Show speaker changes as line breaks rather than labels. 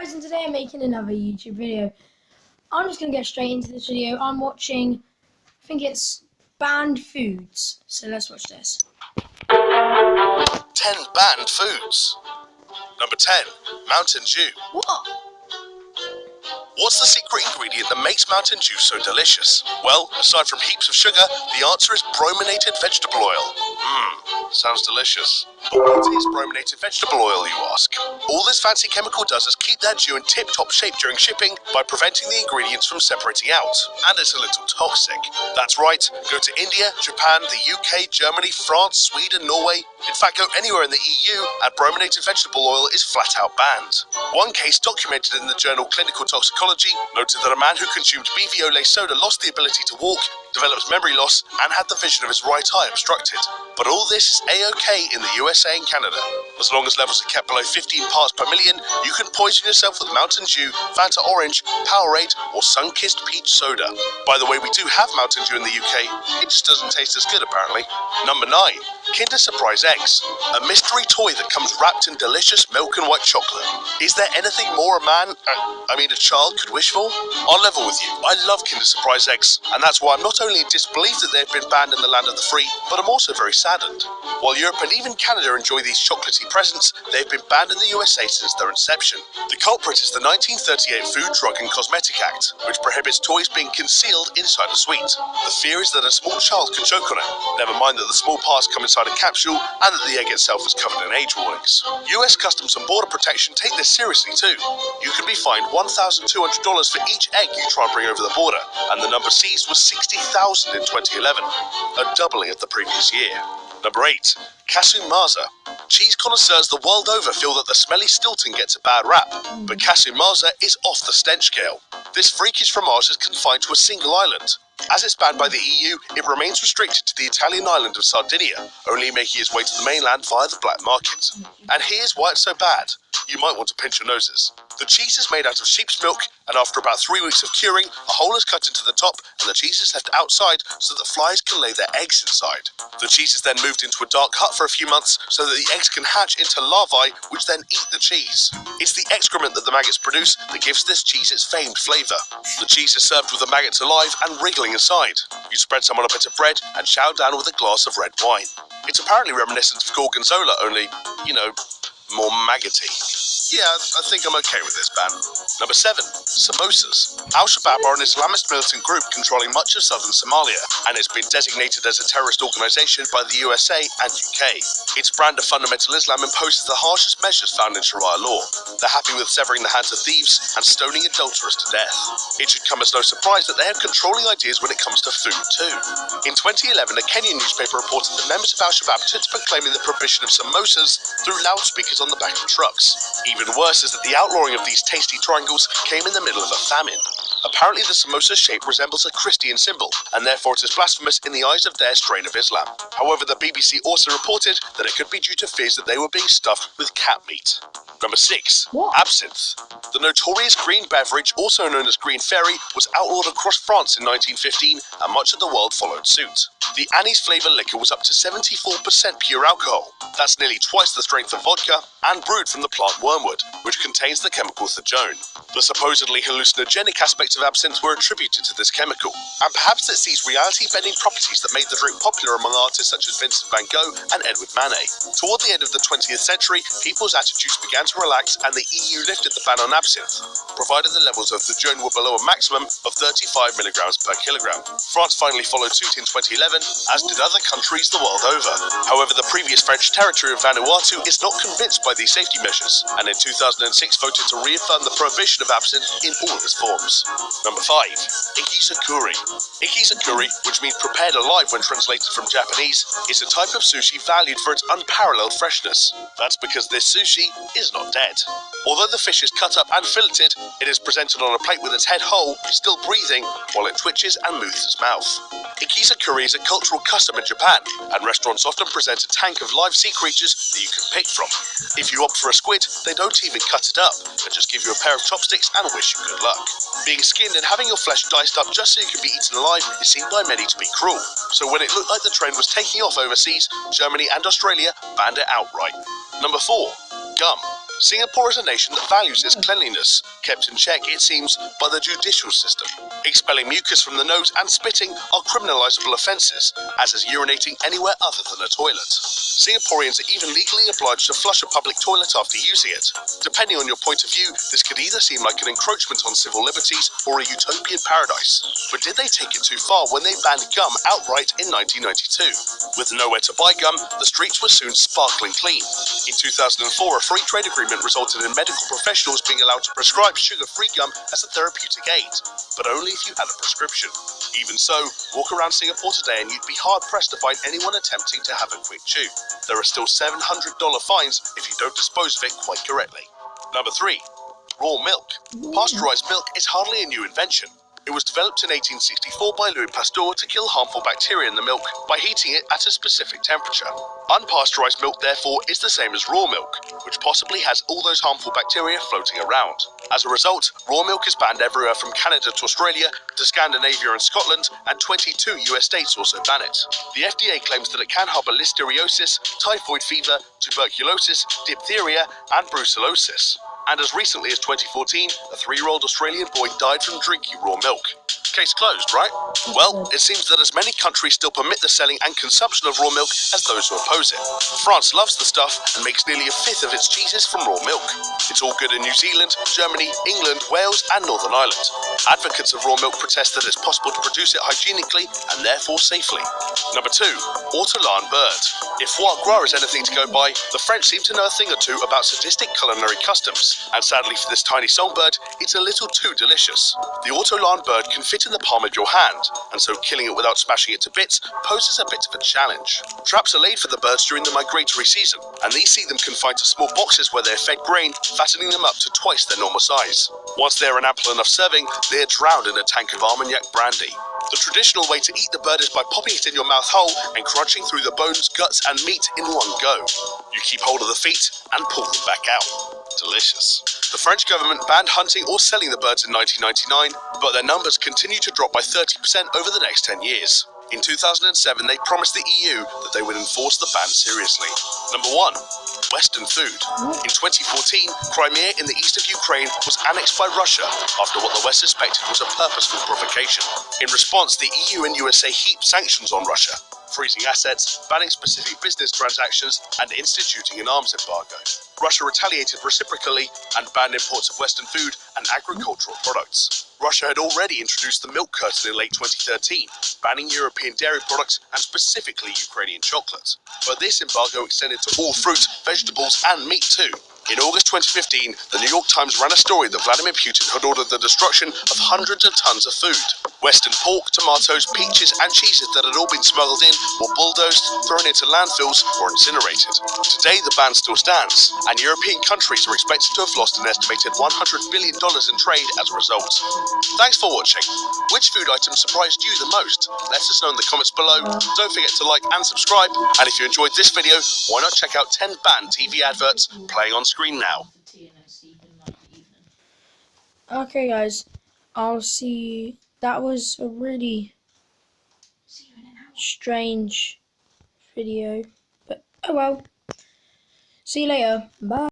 Guys, and today I'm making another YouTube video. I'm just going to get straight into this video. I'm watching, I think it's Banned Foods. So let's watch this.
10 banned foods. Number 10, Mountain Dew.
What?
What's the secret ingredient that makes Mountain Dew so delicious? Well, aside from heaps of sugar, the answer is brominated vegetable oil. Sounds delicious. But what is brominated vegetable oil, you ask? All this fancy chemical does is keep that dew in tip-top shape during shipping by preventing the ingredients from separating out. And it's a little toxic. That's right, go to India, Japan, the UK, Germany, France, Sweden, Norway. In fact, go anywhere in the EU and brominated vegetable oil is flat out banned. One case documented in the journal Clinical Toxicology noted that a man who consumed BV-Olé soda lost the ability to walk, developed memory loss, and had the vision of his right eye obstructed. But all this is A-OK in the USA and Canada. As long as levels are kept below 15 parts per million, you can poison yourself with Mountain Dew, Fanta Orange, Powerade, or Sunkissed Peach Soda. By the way, we do have Mountain Dew in the UK. It just doesn't taste as good, apparently. Number 9. Kinder Surprise Eggs. A mystery toy that comes wrapped in delicious milk and white chocolate. Is there anything more a child could wish for? I'll level with you. I love Kinder Surprise Eggs, and that's why I'm not only in disbelief that they've been banned in the land of the free, but I'm also very saddened. While Europe and even Canada enjoy these chocolatey presents, they've been banned in the USA since their inception. The culprit is the 1938 Food, Drug and Cosmetic Act, which prohibits toys being concealed inside a sweet. The fear is that a small child could choke on it, never mind that the small parts come inside a capsule and that the egg itself is covered in age warnings. US Customs and Border Protection take this seriously too. You could be fined $1,200 for each egg you try and bring over the border, and the number seized was 60,000 in 2011, a doubling of the previous year. Number 8. Casu Marza. Cheese connoisseurs the world over feel that the smelly Stilton gets a bad rap, but Casu Marza is off the stench scale. This freakish fromage is confined to a single island. As it's banned by the EU, it remains restricted to the Italian island of Sardinia, only making its way to the mainland via the black market. And here's why it's so bad. You might want to pinch your noses. The cheese is made out of sheep's milk, and after about 3 weeks of curing, a hole is cut into the top and the cheese is left outside so that flies can lay their eggs inside. The cheese is then moved into a dark hut for a few months so that the eggs can hatch into larvae which then eat the cheese. It's the excrement that the maggots produce that gives this cheese its famed flavour. The cheese is served with the maggots alive and wriggling inside. You spread some on a bit of bread and chow down with a glass of red wine. It's apparently reminiscent of Gorgonzola, only, more maggoty. Yeah, I think I'm okay with this ban. Number 7. Samosas. Al-Shabaab are an Islamist militant group controlling much of southern Somalia, and it's been designated as a terrorist organisation by the USA and UK. Its brand of fundamental Islam imposes the harshest measures found in Sharia law. They're happy with severing the hands of thieves and stoning adulterers to death. It should come as no surprise that they have controlling ideas when it comes to food too. In 2011, a Kenyan newspaper reported that members of Al-Shabaab took to proclaiming the prohibition of samosas through loudspeakers on the back of trucks. Even worse is that the outlawing of these tasty triangles came in the middle of a famine. Apparently the samosa shape resembles a Christian symbol, and therefore it is blasphemous in the eyes of their strain of Islam. However, the BBC also reported that it could be due to fears that they were being stuffed with cat meat. Number 6.
What?
Absinthe. The notorious green beverage, also known as Green Fairy, was outlawed across France in 1915, and much of the world followed suit. The anise flavour liquor was up to 74% pure alcohol. That's nearly twice the strength of vodka, and brewed from the plant wormwood, which contains the chemical thajone. The supposedly hallucinogenic aspects of absinthe were attributed to this chemical, and perhaps it's these reality-bending properties that made the drink popular among artists such as Vincent van Gogh and Edward Manet. Toward the end of the 20th century, people's attitudes began to relax, and the EU lifted the ban on absinthe, provided the levels of thajone were below a maximum of 35 milligrams per kilogram. France finally followed suit in 2011, as did other countries the world over. However, the previous French territory of Vanuatu is not convinced by these safety measures, and in 2006 voted to reaffirm the prohibition of absinthe in all its forms. Number 5. Ikizakuri. Ikizakuri, which means prepared alive when translated from Japanese, is a type of sushi valued for its unparalleled freshness. That's because this sushi is not dead. Although the fish is cut up and filleted, it is presented on a plate with its head whole, still breathing, while it twitches and moves its mouth. Ikizakuri is a cultural custom in Japan, and restaurants often present a tank of live sea creatures that you can pick from. If you opt for a squid, they don't even cut it up, and just give you a pair of chopsticks and wish you good luck. Being skinned and having your flesh diced up just so you can be eaten alive is seen by many to be cruel, so when it looked like the trend was taking off overseas, Germany and Australia banned it outright. Number 4. Gum. Singapore is a nation that values its cleanliness, kept in check, it seems, by the judicial system. Expelling mucus from the nose and spitting are criminalisable offences, as is urinating anywhere other than a toilet. Singaporeans are even legally obliged to flush a public toilet after using it. Depending on your point of view, this could either seem like an encroachment on civil liberties or a utopian paradise. But did they take it too far when they banned gum outright in 1992? With nowhere to buy gum, the streets were soon sparkling clean. In 2004, a free trade agreement resulted in medical professionals being allowed to prescribe sugar-free gum as a therapeutic aid, but only if you had a prescription. Even so, walk around Singapore today and you'd be hard-pressed to find anyone attempting to have a quick chew. There are still $700 fines if you don't dispose of it quite correctly. Number 3. Raw milk. Pasteurized milk is hardly a new invention. It was developed in 1864 by Louis Pasteur to kill harmful bacteria in the milk by heating it at a specific temperature. Unpasteurized milk, therefore, is the same as raw milk, which possibly has all those harmful bacteria floating around. As a result, raw milk is banned everywhere from Canada to Australia to Scandinavia and Scotland, and 22 US states also ban it. The FDA claims that it can harbour listeriosis, typhoid fever, tuberculosis, diphtheria, and brucellosis. And as recently as 2014, a 3-year-old Australian boy died from drinking raw milk. Case closed, right? Well, it seems that as many countries still permit the selling and consumption of raw milk as those who oppose it. France loves the stuff and makes nearly a fifth of its cheeses from raw milk. It's all good in New Zealand, Germany, England, Wales, and Northern Ireland. Advocates of raw milk protest that it's possible to produce it hygienically and therefore safely. Number 2. Ortolan bird. If foie gras is anything to go by, the French seem to know a thing or two about sadistic culinary customs. And sadly for this tiny songbird, it's a little too delicious. The ortolan bird can fit in the palm of your hand, and so killing it without smashing it to bits poses a bit of a challenge. Traps are laid for the birds during the migratory season, and these see them confined to small boxes where they're fed grain, fattening them up to twice their normal size. Once they're an ample enough serving, they're drowned in a tank of Armagnac brandy. The traditional way to eat the bird is by popping it in your mouth hole and crunching through the bones, guts, and meat in one go. You keep hold of the feet and pull them back out. Delicious. The French government banned hunting or selling the birds in 1999, but their numbers continue to drop by 30% over the next 10 years. In 2007, they promised the EU that they would enforce the ban seriously. Number 1. Western food. In 2014, Crimea in the east of Ukraine was annexed by Russia after what the West suspected was a purposeful provocation. In response, the EU and USA heaped sanctions on Russia, freezing assets, banning specific business transactions, and instituting an arms embargo. Russia retaliated reciprocally and banned imports of Western food and agricultural products. Russia had already introduced the milk curtain in late 2013, banning European dairy products and specifically Ukrainian chocolate. But this embargo extended to all fruit, vegetables, and meat too. In August 2015, the New York Times ran a story that Vladimir Putin had ordered the destruction of hundreds of tons of food. Western pork, tomatoes, peaches, and cheeses that had all been smuggled in were bulldozed, thrown into landfills, or incinerated. Today, the ban still stands, and European countries are expected to have lost an estimated $100 billion in trade as a result. Thanks for watching. Which food item surprised you the most? Let us know in the comments below. Don't forget to like and subscribe, and if you enjoyed this video, why not check out 10 banned TV adverts playing on screen now.
Okay, guys, I'll see. That was a really strange video, but oh well. See you later. Bye.